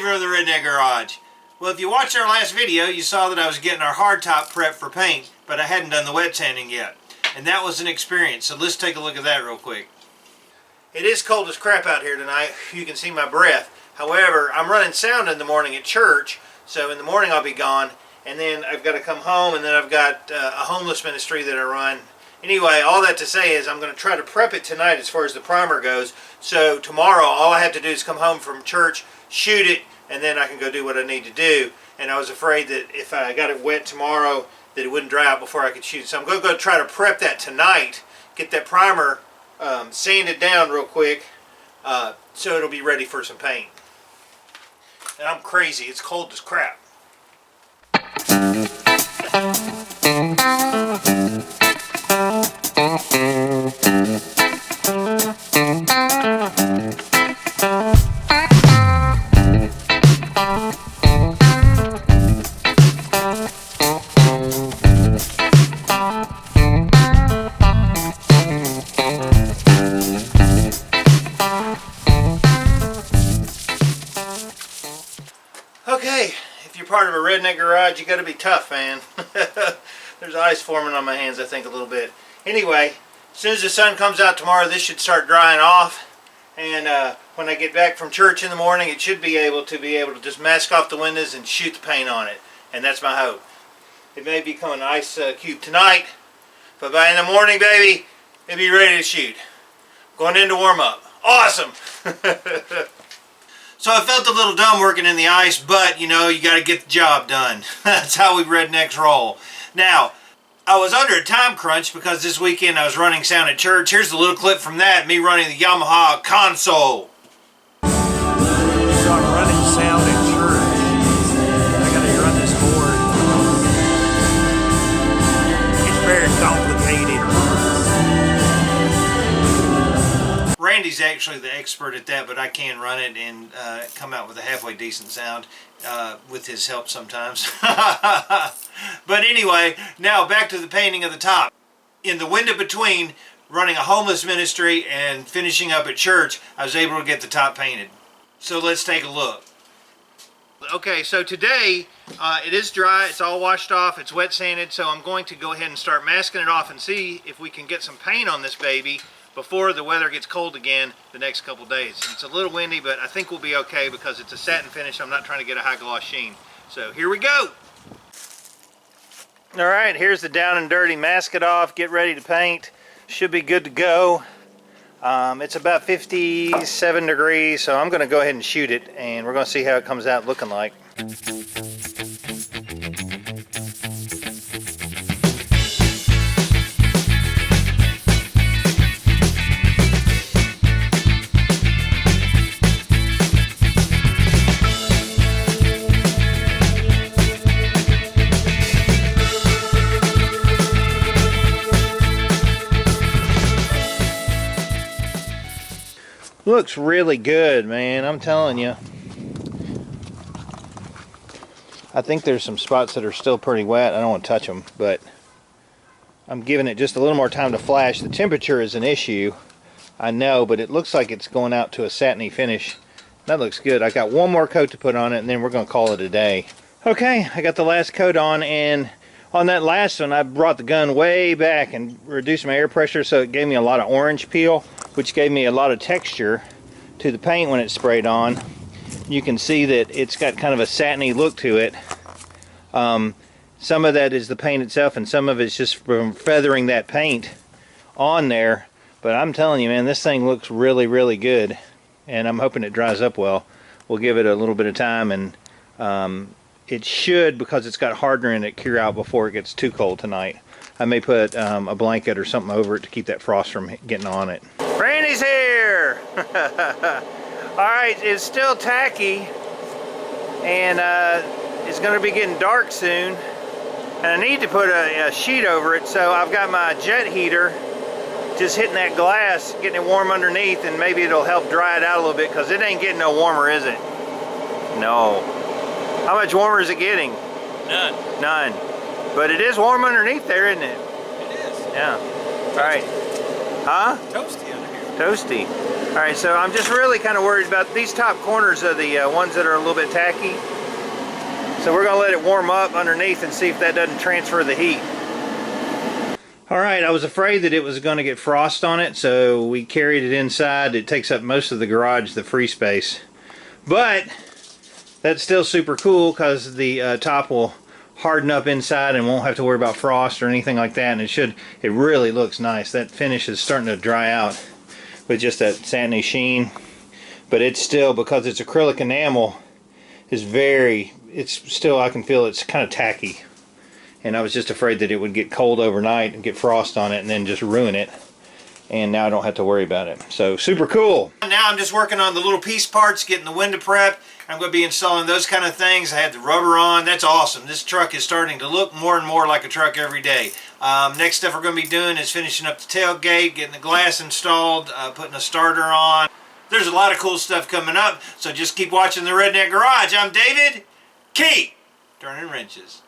flavor of the Redneck Garage. Well, if you watched our last video, you saw that I was getting our hardtop prep for paint, but I hadn't done the wet sanding yet. And that was an experience, so let's take a look at that real quick. It is cold as crap out here tonight. You can see my breath. However, I'm running sound in the morning at church, so in the morning I'll be gone. And then I've got to come home, and then I've got a homeless ministry that I run. Anyway, all that to say is I'm going to try to prep it tonight as far as the primer goes. So tomorrow, all I have to do is come home from church, shoot it, and then I can go do what I need to do. And I was afraid that if I got it wet tomorrow, that it wouldn't dry out before I could shoot. So I'm going to go try to prep that tonight, get that primer sanded down real quick, so it'll be ready for some paint. And I'm crazy. It's cold as crap. Okay, if you're part of a Redneck Garage, you got to be tough, man. There's ice forming on my hands, I think, a little bit. Anyway, as soon as the sun comes out tomorrow, this should start drying off. And when I get back from church in the morning, it should be able to just mask off the windows and shoot the paint on it. And that's my hope. It may become an ice cube tonight, but by in the morning, baby, it'll be ready to shoot. Going into warm up. Awesome! So I felt a little dumb working in the ice, but you know, you got to get the job done. That's how we rednecks roll. Now, I was under a time crunch because this weekend I was running sound at church. Here's a little clip from that, me running the Yamaha console. So I'm running sound at church. I got to run this board. It's very complicated. Randy's actually the expert at that, but I can run it and come out with a halfway decent sound with his help sometimes. But anyway, now back to the painting of the top. In the window between running a homeless ministry and finishing up at church, I was able to get the top painted. So let's take a look. Okay, so today it is dry, it's all washed off, it's wet sanded, so I'm going to go ahead and start masking it off and see if we can get some paint on this baby before the weather gets cold again the next couple days. It's a little windy, but I think we'll be okay because it's a satin finish. I'm not trying to get a high gloss sheen. So here we go. All right, here's the down and dirty. Mask it off, get ready to paint. Should be good to go. It's about 57 degrees, so I'm going to go ahead and shoot it, and we're going to see how it comes out looking like. Looks really good, man, I'm telling you. I think there's some spots that are still pretty wet. I don't want to touch them, but I'm giving it just a little more time to flash. The temperature is an issue, I know, but it looks like it's going out to a satiny finish. That looks good. I got one more coat to put on it, and then we're going to call it a day. Okay, I got the last coat on, and on that last one, I brought the gun way back and reduced my air pressure, so it gave me a lot of orange peel, which gave me a lot of texture to the paint when it's sprayed on. You can see that it's got kind of a satiny look to it. Some of that is the paint itself, and some of it's just from feathering that paint on there. But I'm telling you, man, this thing looks really, really good, and I'm hoping it dries up well. We'll give it a little bit of time, and it should, because it's got hardener in it, cure out before it gets too cold tonight. I may put a blanket or something over it to keep that frost from getting on it. Randy's here! Alright, it's still tacky, and it's going to be getting dark soon. And I need to put a sheet over it, so I've got my jet heater just hitting that glass, getting it warm underneath, and maybe it'll help dry it out a little bit, because it ain't getting no warmer, is it? No. How much warmer is it getting? None. None. But it is warm underneath there, isn't it? It is. Yeah. All right. Huh? Toasty under here. Toasty. All right, so I'm just really kind of worried about these top corners of the ones that are a little bit tacky. So we're gonna let it warm up underneath and see if that doesn't transfer the heat. All right, I was afraid that it was gonna get frost on it, so we carried it inside. It takes up most of the garage, the free space. But that's still super cool because the top will harden up inside and won't have to worry about frost or anything like that. And it really looks nice. That finish is starting to dry out with just that satiny sheen. But it's still, because it's acrylic enamel, it's still, I can feel it's kind of tacky. And I was just afraid that it would get cold overnight and get frost on it and then just ruin it. And now I don't have to worry about it. So super cool. Now I'm just working on the little piece parts, getting the window prep. I'm going to be installing those kind of things. I had the rubber on. That's awesome. This truck is starting to look more and more like a truck every day. Next stuff we're going to be doing is finishing up the tailgate, getting the glass installed, putting a starter on. There's a lot of cool stuff coming up, so just keep watching the Redneck Garage. I'm David. Keep turning wrenches.